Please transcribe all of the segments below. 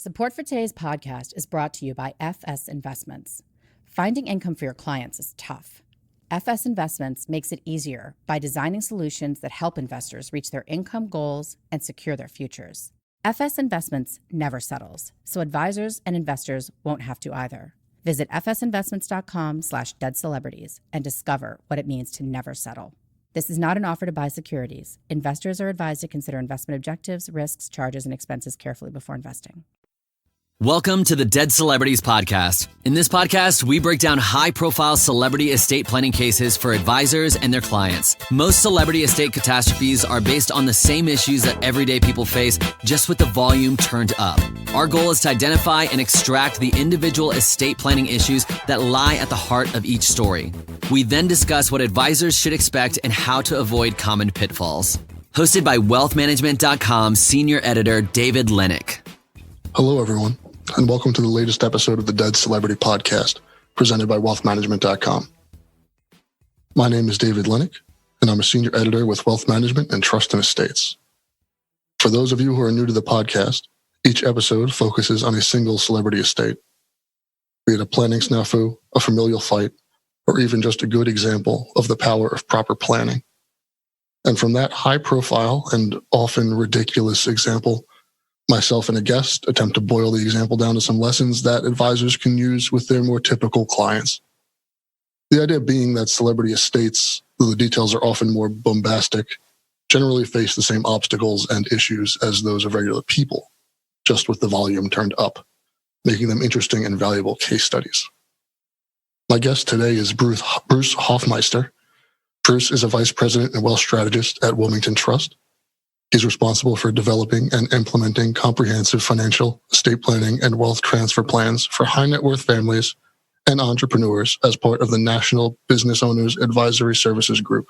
Support for today's podcast is brought to you by FS Investments. Finding income for your clients is tough. FS Investments makes it easier by designing solutions that help investors reach their income goals and secure their futures. FS Investments never settles, so advisors and investors won't have to either. Visit fsinvestments.com/deadcelebrities and discover what it means to never settle. This is not an offer to buy securities. Investors are advised to consider investment objectives, risks, charges, and expenses carefully before investing. Welcome to the Dead Celebrities Podcast. In this podcast, we break down high-profile celebrity estate planning cases for advisors and their clients. Most celebrity estate catastrophes are based on the same issues that everyday people face, just with the volume turned up. Our goal is to identify and extract the individual estate planning issues that lie at the heart of each story. We then discuss what advisors should expect and how to avoid common pitfalls. Hosted by wealthmanagement.com senior editor David Lenok. Hello, everyone, and welcome to the latest episode of the Dead Celebrity Podcast, presented by wealthmanagement.com. My name is David Lenok, and I'm a senior editor with Wealth Management and Trust and Estates. For those of you who are new to the podcast, each episode focuses on a single celebrity estate, be it a planning snafu, a familial fight, or even just a good example of the power of proper planning. And from that high-profile and often ridiculous example, myself and a guest attempt to boil the example down to some lessons that advisors can use with their more typical clients. The idea being that celebrity estates, though the details are often more bombastic, generally face the same obstacles and issues as those of regular people, just with the volume turned up, making them interesting and valuable case studies. My guest today is Bruce Hoffmeister. Bruce is a vice president and wealth strategist at Wilmington Trust. He's responsible for developing and implementing comprehensive financial, estate planning, and wealth transfer plans for high net worth families and entrepreneurs as part of the National Business Owners Advisory Services Group.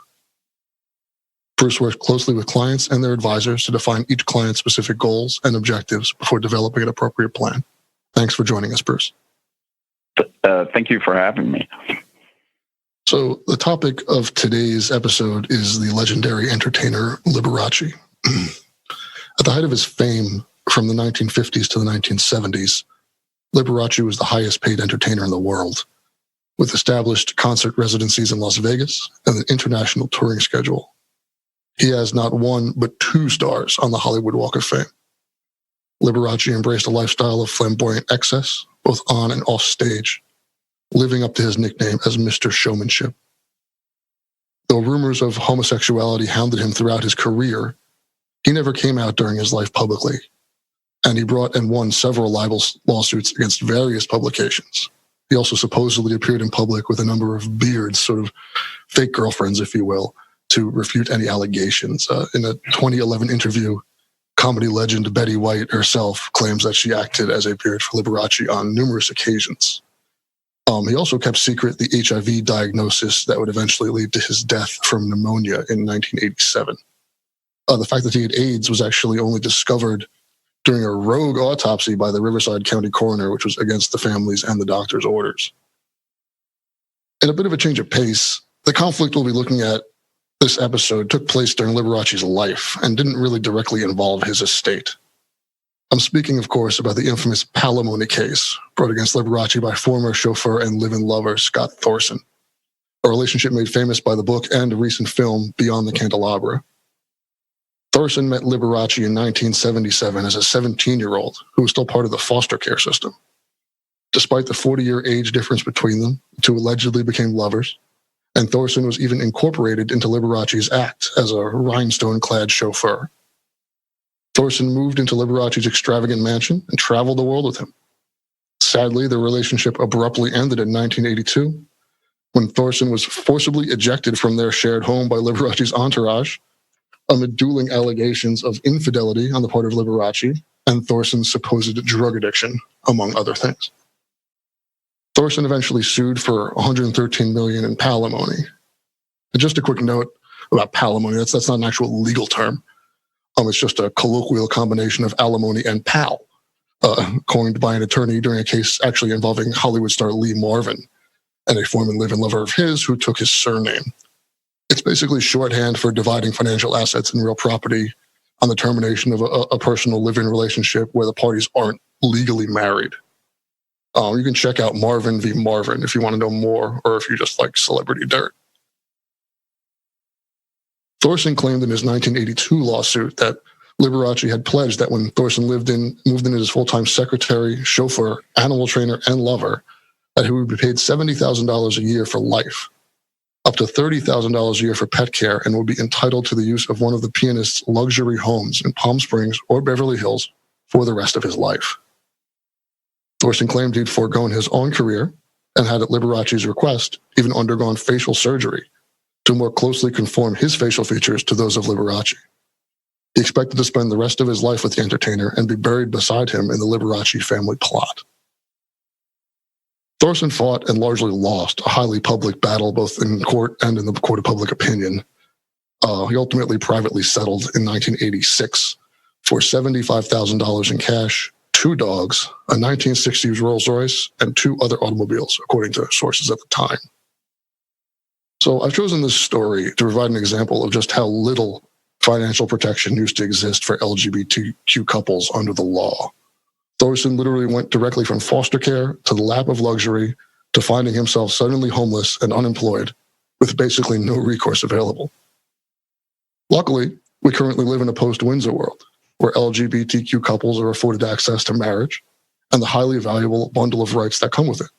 Bruce works closely with clients and their advisors to define each client's specific goals and objectives before developing an appropriate plan. Thanks for joining us, Bruce. Thank you for having me. So the topic of today's episode is the legendary entertainer Liberace. At the height of his fame from the 1950s to the 1970s, Liberace was the highest paid entertainer in the world, with established concert residencies in Las Vegas and an international touring schedule. He has not one, but two stars on the Hollywood Walk of Fame. Liberace embraced a lifestyle of flamboyant excess, both on and off stage, living up to his nickname as Mr. Showmanship. Though rumors of homosexuality hounded him throughout his career, he never came out during his life publicly, and he brought and won several libel lawsuits against various publications. He also supposedly appeared in public with a number of beards, sort of fake girlfriends, if you will, to refute any allegations. In a 2011 interview, comedy legend Betty White herself claims that she acted as a beard for Liberace on numerous occasions. He also kept secret the HIV diagnosis that would eventually lead to his death from pneumonia in 1987. The fact that he had AIDS was actually only discovered during a rogue autopsy by the Riverside County coroner, which was against the family's and the doctor's orders. In a bit of a change of pace, the conflict we'll be looking at this episode took place during Liberace's life and didn't really directly involve his estate. I'm speaking, of course, about the infamous palimony case brought against Liberace by former chauffeur and live-in lover Scott Thorson, a relationship made famous by the book and a recent film, Beyond the Candelabra. Thorson met Liberace in 1977 as a 17-year-old who was still part of the foster care system. Despite the 40-year age difference between them, the two allegedly became lovers, and Thorson was even incorporated into Liberace's act as a rhinestone-clad chauffeur. Thorson moved into Liberace's extravagant mansion and traveled the world with him. Sadly, the relationship abruptly ended in 1982 when Thorson was forcibly ejected from their shared home by Liberace's entourage amid dueling allegations of infidelity on the part of Liberace and Thorson's supposed drug addiction, among other things. Thorson eventually sued for $113 million in palimony. And just a quick note about palimony, that's not an actual legal term. It's just a colloquial combination of alimony and pal, coined by an attorney during a case actually involving Hollywood star Lee Marvin and a former live-in lover of his who took his surname. It's basically shorthand for dividing financial assets and real property on the termination of a personal living relationship where the parties aren't legally married. You can check out Marvin v. Marvin if you want to know more, or if you just like celebrity dirt. Thorson claimed in his 1982 lawsuit that Liberace had pledged that when Thorson moved in as his full-time secretary, chauffeur, animal trainer, and lover, that he would be paid $70,000 a year for life, up to $30,000 a year for pet care, and would be entitled to the use of one of the pianist's luxury homes in Palm Springs or Beverly Hills for the rest of his life. Thorson claimed he'd foregone his own career and had, at Liberace's request, even undergone facial surgery to more closely conform his facial features to those of Liberace. He expected to spend the rest of his life with the entertainer and be buried beside him in the Liberace family plot. Thorson fought and largely lost a highly public battle both in court and in the court of public opinion. He ultimately privately settled in 1986 for $75,000 in cash, 2 dogs, a 1960s Rolls-Royce, and 2 other automobiles, according to sources at the time. So I've chosen this story to provide an example of just how little financial protection used to exist for LGBTQ couples under the law. Thorson literally went directly from foster care to the lap of luxury to finding himself suddenly homeless and unemployed with basically no recourse available. Luckily, we currently live in a post-Windsor world where LGBTQ couples are afforded access to marriage and the highly valuable bundle of rights that come with it.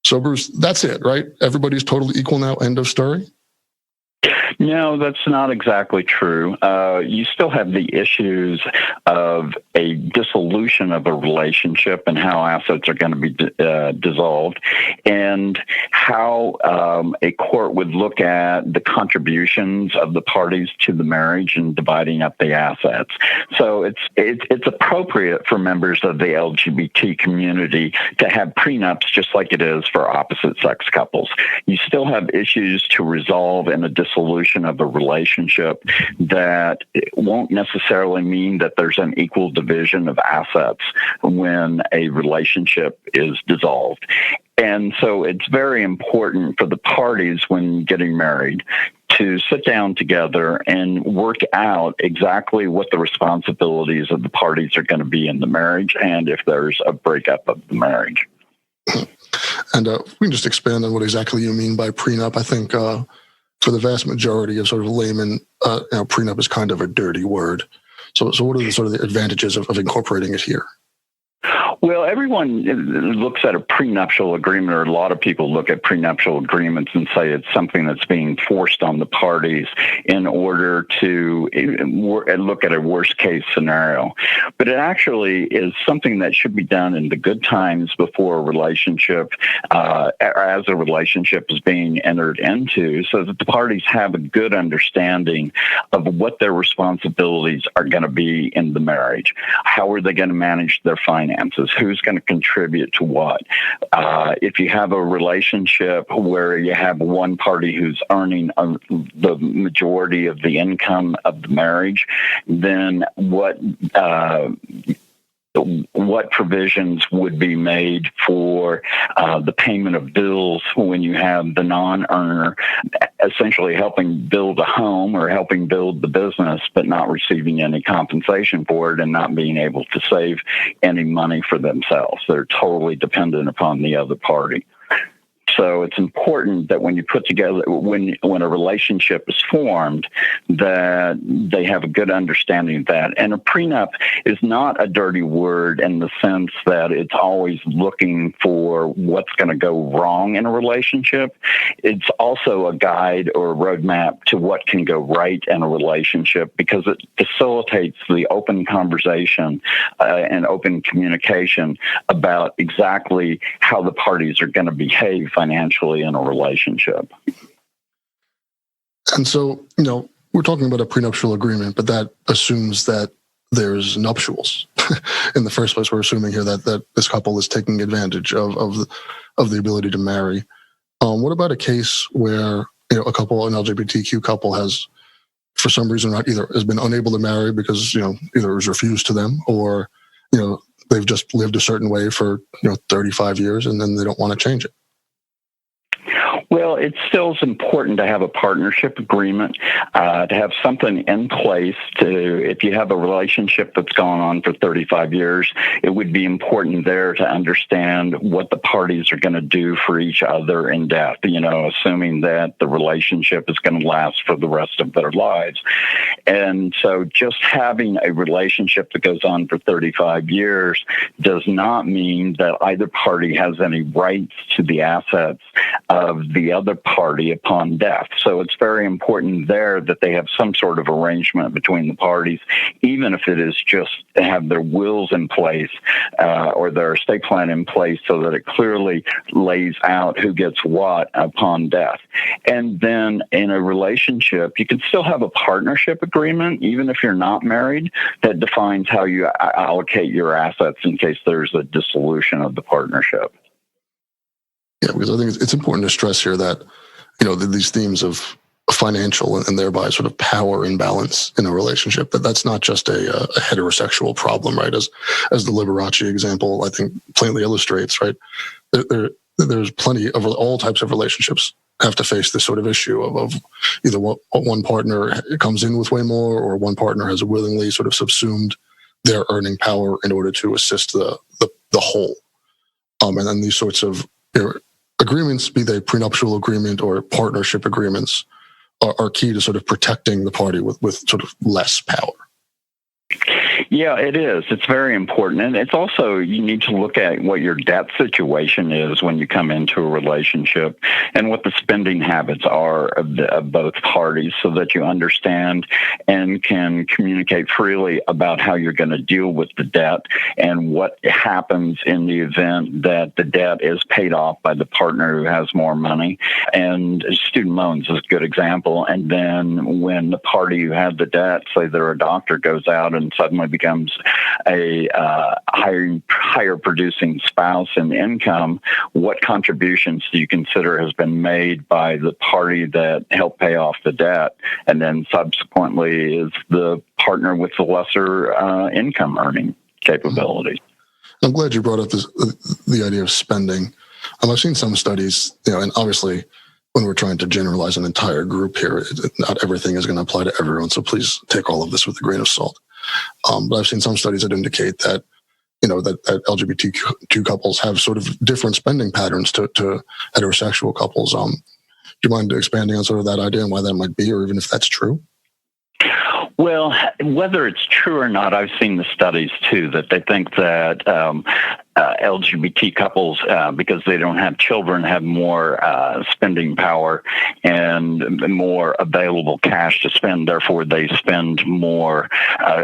So, Bruce, that's it, right? Everybody's totally equal now, end of story? No, that's not exactly true. You still have the issues of a dissolution of a relationship and how assets are going to be dissolved, and how a court would look at the contributions of the parties to the marriage and dividing up the assets. So it's appropriate for members of the LGBT community to have prenups just like it is for opposite-sex couples. You still have issues to resolve in a dissolution of a relationship that won't necessarily mean that there's an equal division of assets when a relationship is dissolved. And so it's very important for the parties when getting married to sit down together and work out exactly what the responsibilities of the parties are going to be in the marriage, and if there's a breakup of the marriage. And we can just expand on what exactly you mean by prenup. I think for the vast majority of sort of laymen, prenup is kind of a dirty word. So what are the sort of the advantages of incorporating it here? Well, everyone looks at a prenuptial agreement, or a lot of people look at prenuptial agreements and say it's something that's being forced on the parties in order to look at a worst-case scenario. But it actually is something that should be done in the good times before a relationship, as a relationship is being entered into, so that the parties have a good understanding of what their responsibilities are going to be in the marriage. How are they going to manage their finances? Who's going to contribute to what? If you have a relationship where you have one party who's earning the majority of the income of the marriage, then what provisions would be made for the payment of bills when you have the non-earner essentially helping build a home or helping build the business, but not receiving any compensation for it and not being able to save any money for themselves? They're totally dependent upon the other party. So it's important that when you put together, when a relationship is formed, that they have a good understanding of that. And a prenup is not a dirty word in the sense that it's always looking for what's going to go wrong in a relationship. It's also a guide or a roadmap to what can go right in a relationship, because it facilitates the open conversation and open communication about exactly how the parties are going to behave financially in a relationship. And so, we're talking about a prenuptial agreement, but that assumes that there's nuptials. In the first place, we're assuming here that this couple is taking advantage of the ability to marry. What about a case where an LGBTQ couple has, for some reason, has been unable to marry because either it was refused to them, or they've just lived a certain way for 35 years and then they don't want to change it? Well, it still is important to have a partnership agreement, to have something in place if you have a relationship that's gone on for 35 years, it would be important there to understand what the parties are going to do for each other in death, assuming that the relationship is going to last for the rest of their lives. And so just having a relationship that goes on for 35 years does not mean that either party has any rights to the assets of the other party upon death. So it's very important there that they have some sort of arrangement between the parties, even if it is just to have their wills in place or their estate plan in place so that it clearly lays out who gets what upon death. And then in a relationship, you can still have a partnership agreement, even if you're not married, that defines how you allocate your assets in case there's a dissolution of the partnership. Yeah, because I think it's important to stress here that, these themes of financial and thereby sort of power imbalance in a relationship, that's not just a heterosexual problem, right? As the Liberace example, I think, plainly illustrates, right? There's plenty of all types of relationships have to face this sort of issue of either one partner comes in with way more or one partner has willingly sort of subsumed their earning power in order to assist the whole. And then these sorts of agreements, be they prenuptial agreement or partnership agreements, are key to sort of protecting the party with sort of less power. Yeah, it is. It's very important. And it's also, you need to look at what your debt situation is when you come into a relationship and what the spending habits are of both parties so that you understand and can communicate freely about how you're going to deal with the debt and what happens in the event that the debt is paid off by the partner who has more money. And student loans is a good example. And then when the party who had the debt, say they're a doctor, goes out and suddenly becomes a higher producing spouse in income, what contributions do you consider has been made by the party that helped pay off the debt, and then subsequently is the partner with the lesser income earning capability? I'm glad you brought up the idea of spending. I've seen some studies, and obviously when we're trying to generalize an entire group here, not everything is going to apply to everyone, so please take all of this with a grain of salt. But I've seen some studies that indicate that, that LGBTQ couples have sort of different spending patterns to heterosexual couples. Do you mind expanding on sort of that idea and why that might be, or even if that's true? Well, whether it's true or not, I've seen the studies too that they think that LGBT couples, because they don't have children, have more spending power and more available cash to spend. Therefore, they spend more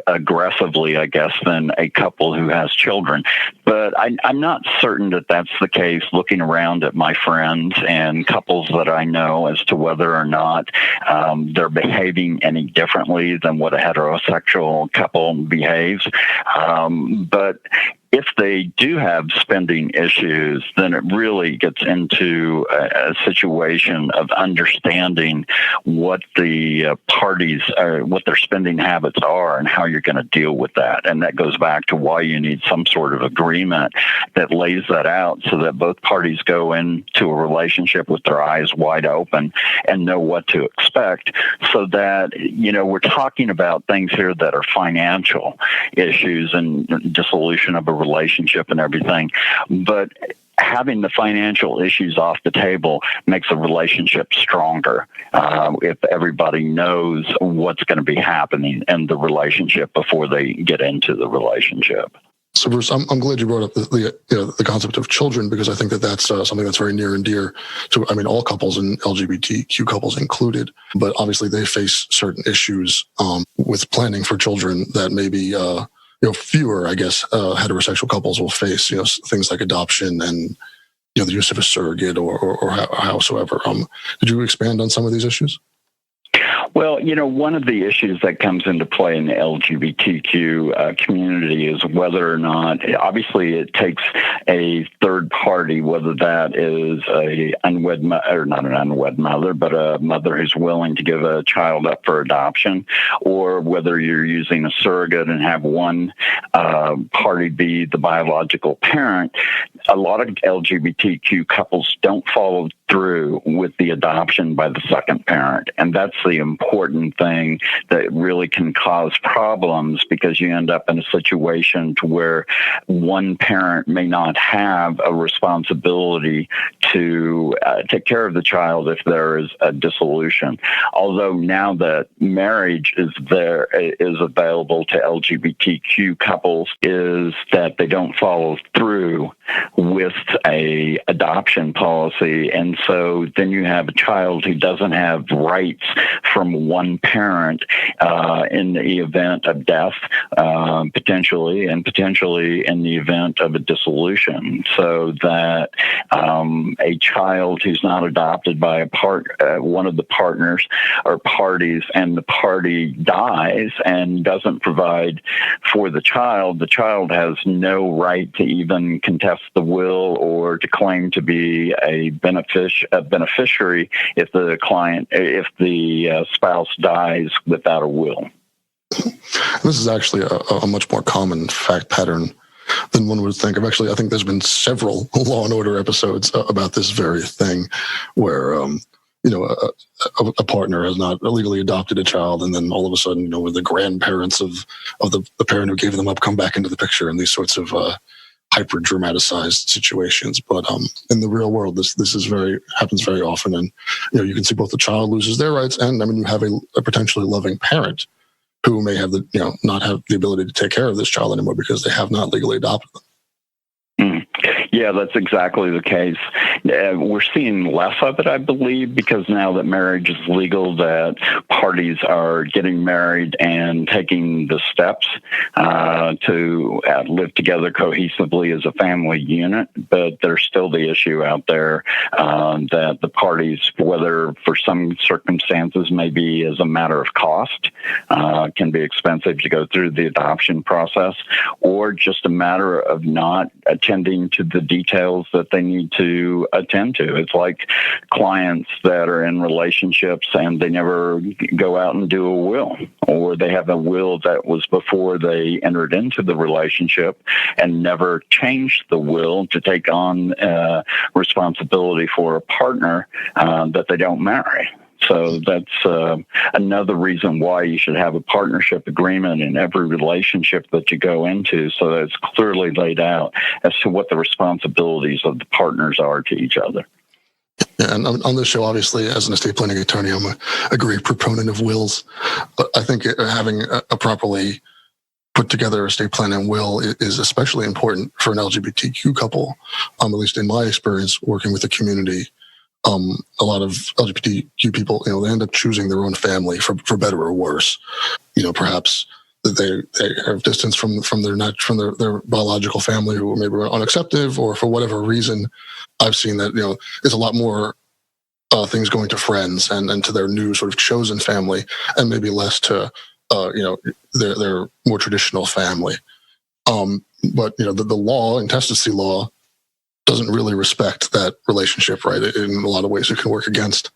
aggressively, I guess, than a couple who has children. But I'm not certain that that's the case looking around at my friends and couples that I know as to whether or not they're behaving any differently than what a heterosexual couple behaves. But if they do have spending issues, then it really gets into a situation of understanding what the parties, what their spending habits are and how you're going to deal with that. And that goes back to why you need some sort of agreement that lays that out so that both parties go into a relationship with their eyes wide open and know what to expect, so that, we're talking about things here that are financial issues and dissolution of a relationship and everything, but having the financial issues off the table makes a relationship stronger if everybody knows what's going to be happening in the relationship before they get into the relationship. So, Bruce, I'm glad you brought up the concept of children, because I think that's something that's very near and dear to, all couples and LGBTQ couples included. But obviously, they face certain issues with planning for children that maybe fewer, I guess, heterosexual couples will face. Things like adoption and the use of a surrogate or howsoever. Did you expand on some of these issues? Well, one of the issues that comes into play in the LGBTQ community is whether or not, obviously, it takes a third party, whether that is a unwed or not an unwed mother, but a mother who's willing to give a child up for adoption, or whether you're using a surrogate and have one party be the biological parent. A lot of LGBTQ couples don't follow through with the adoption by the second parent. And that's the important thing that really can cause problems, because you end up in a situation to where one parent may not have a responsibility to take care of the child if there is a dissolution. Although now that marriage is available to LGBTQ couples, is that they don't follow through with a adoption policy. And so then you have a child who doesn't have rights from one parent in the event of death, potentially in the event of a dissolution. So that a child who's not adopted by one of the partners or parties, and the party dies and doesn't provide for the child has no right to even contest the will or to claim to be a beneficiary if the spouse dies without a will. This is actually a much more common fact pattern than one would think. I think there's been several Law and Order episodes about this very thing, where a partner has not legally adopted a child, and then all of a sudden, when the grandparents of the parent who gave them up come back into the picture, and these sorts of hyper dramatized situations. But in the real world, this happens very often, and you can see both the child loses their rights, and you have a potentially loving parent who may have not have the ability to take care of this child anymore because they have not legally adopted them. Yeah, that's exactly the case. We're seeing less of it, I believe, because now that marriage is legal, that parties are getting married and taking the steps to live together cohesively as a family unit. But there's still the issue out there that the parties, whether for some circumstances, maybe as a matter of cost, can be expensive to go through the adoption process, or just a matter of not attending to the details that they need to attend to. It's like clients that are in relationships and they never go out and do a will, or they have a will that was before they entered into the relationship and never changed the will to take on responsibility for a partner that they don't marry. So that's another reason why you should have a partnership agreement in every relationship that you go into, so that it's clearly laid out as to what the responsibilities of the partners are to each other. Yeah, and on this show, obviously, as an estate planning attorney, I'm a great proponent of wills. But I think having a properly put together estate plan and will is especially important for an LGBTQ couple, at least in my experience working with the community. A lot of LGBTQ people, they end up choosing their own family for better or worse. Perhaps that they have distance from their biological family, who maybe are unaccepting, or for whatever reason. I've seen that there's a lot more things going to friends and to their new sort of chosen family, and maybe less to their more traditional family. But the law, intestacy law, doesn't really respect that relationship, right? In a lot of ways, it can work against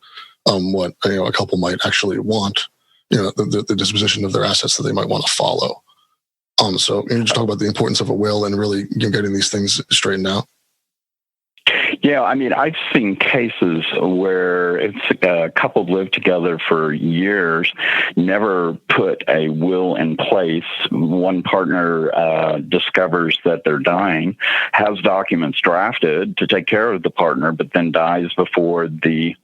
what a couple might actually want, the disposition of their assets that they might want to follow. So you just talk about the importance of a will and really getting these things straightened out. Yeah, I've seen cases where it's a couple lived together for years, never put a will in place. One partner discovers that they're dying, has documents drafted to take care of the partner, but then dies before the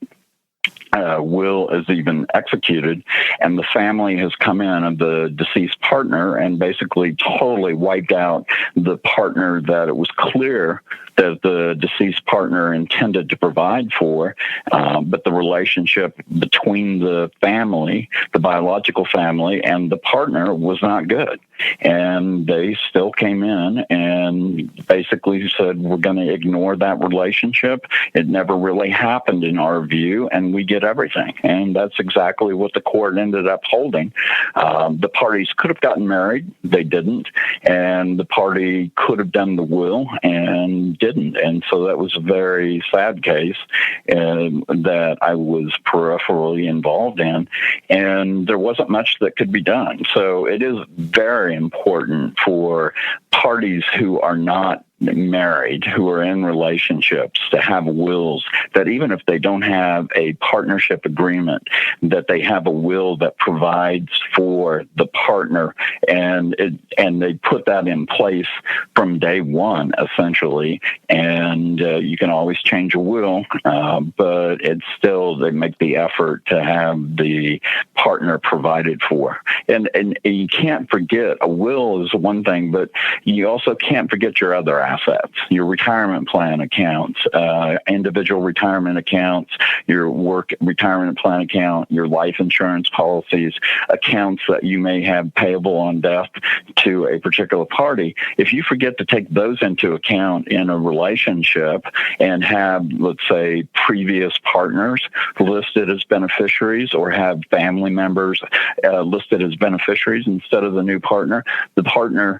will is even executed, and the family has come in of the deceased partner and basically totally wiped out the partner that it was clear that the deceased partner intended to provide for, but the relationship between the family, the biological family, and the partner was not good. And they still came in and basically said, we're going to ignore that relationship. It never really happened in our view, and we get get everything. And that's exactly what the court ended up holding. The parties could have gotten married. They didn't. And the party could have done the will and didn't. And so that was a very sad case that I was peripherally involved in. And there wasn't much that could be done. So it is very important for parties who are not married, who are in relationships, to have wills that, even if they don't have a partnership agreement, that they have a will that provides for the partner, and they put that in place from day one, essentially. And you can always change a will, but it's still, they make the effort to have the partner provided for. And you can't forget, a will is one thing, but you also can't forget your other assets, your retirement plan accounts, individual retirement accounts, your work retirement plan account, your life insurance policies, accounts that you may have payable on death to a particular party. If you forget to take those into account in a relationship and have, let's say, previous partners listed as beneficiaries, or have family members listed as beneficiaries instead of the new partner, the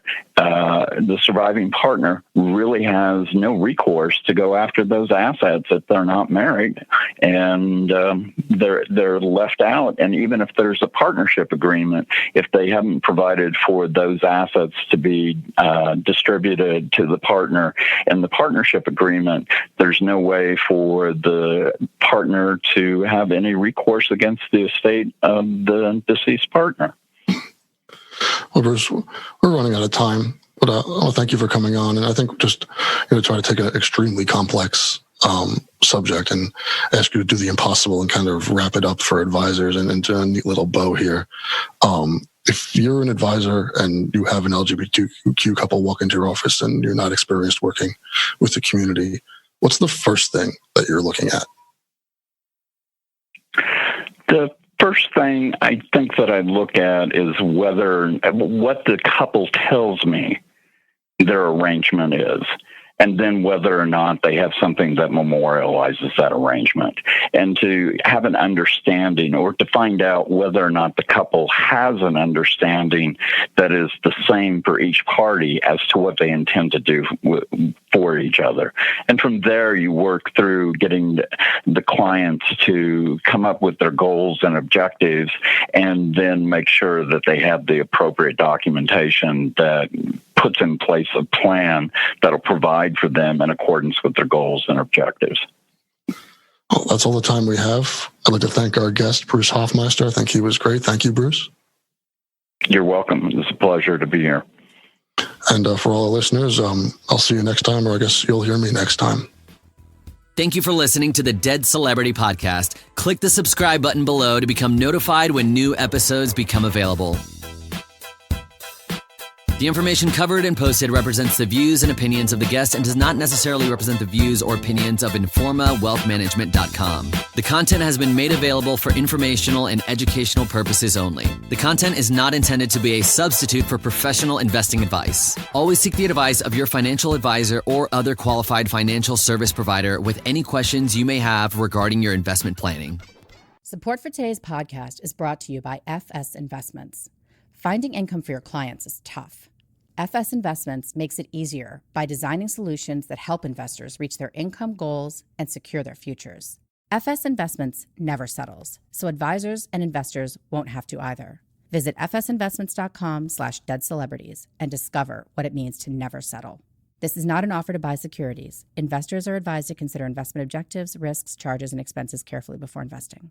surviving partner really has no recourse to go after those assets if they're not married, and they're left out. And even if there's a partnership agreement, if they haven't provided for those assets to be distributed to the partner in the partnership agreement, there's no way for the partner to have any recourse against the estate of the deceased partner. Well, Bruce, we're running out of time, but I want to thank you for coming on. And I think just try to take an extremely complex subject and ask you to do the impossible and kind of wrap it up for advisors and do a neat little bow here. If you're an advisor and you have an LGBTQ couple walk into your office and you're not experienced working with the community, what's the first thing that you're looking at? The first thing I think that I look at is what the couple tells me their arrangement is, and then whether or not they have something that memorializes that arrangement, and to have an understanding, or to find out whether or not the couple has an understanding that is the same for each party as to what they intend to do for each other. And from there, you work through getting the clients to come up with their goals and objectives, and then make sure that they have the appropriate documentation that puts in place a plan that'll provide for them in accordance with their goals and objectives. Well, that's all the time we have. I'd like to thank our guest, Bruce Hoffmeister. I think he was great. Thank you, Bruce. You're welcome. It's a pleasure to be here. And for all our listeners, I'll see you next time, or I guess you'll hear me next time. Thank you for listening to the Dead Celebrity Podcast. Click the subscribe button below to become notified when new episodes become available. The information covered and posted represents the views and opinions of the guest and does not necessarily represent the views or opinions of InformaWealthManagement.com. The content has been made available for informational and educational purposes only. The content is not intended to be a substitute for professional investing advice. Always seek the advice of your financial advisor or other qualified financial service provider with any questions you may have regarding your investment planning. Support for today's podcast is brought to you by FS Investments. Finding income for your clients is tough. FS Investments makes it easier by designing solutions that help investors reach their income goals and secure their futures. FS Investments never settles, so advisors and investors won't have to either. Visit fsinvestments.com/deadcelebrities and discover what it means to never settle. This is not an offer to buy securities. Investors are advised to consider investment objectives, risks, charges, and expenses carefully before investing.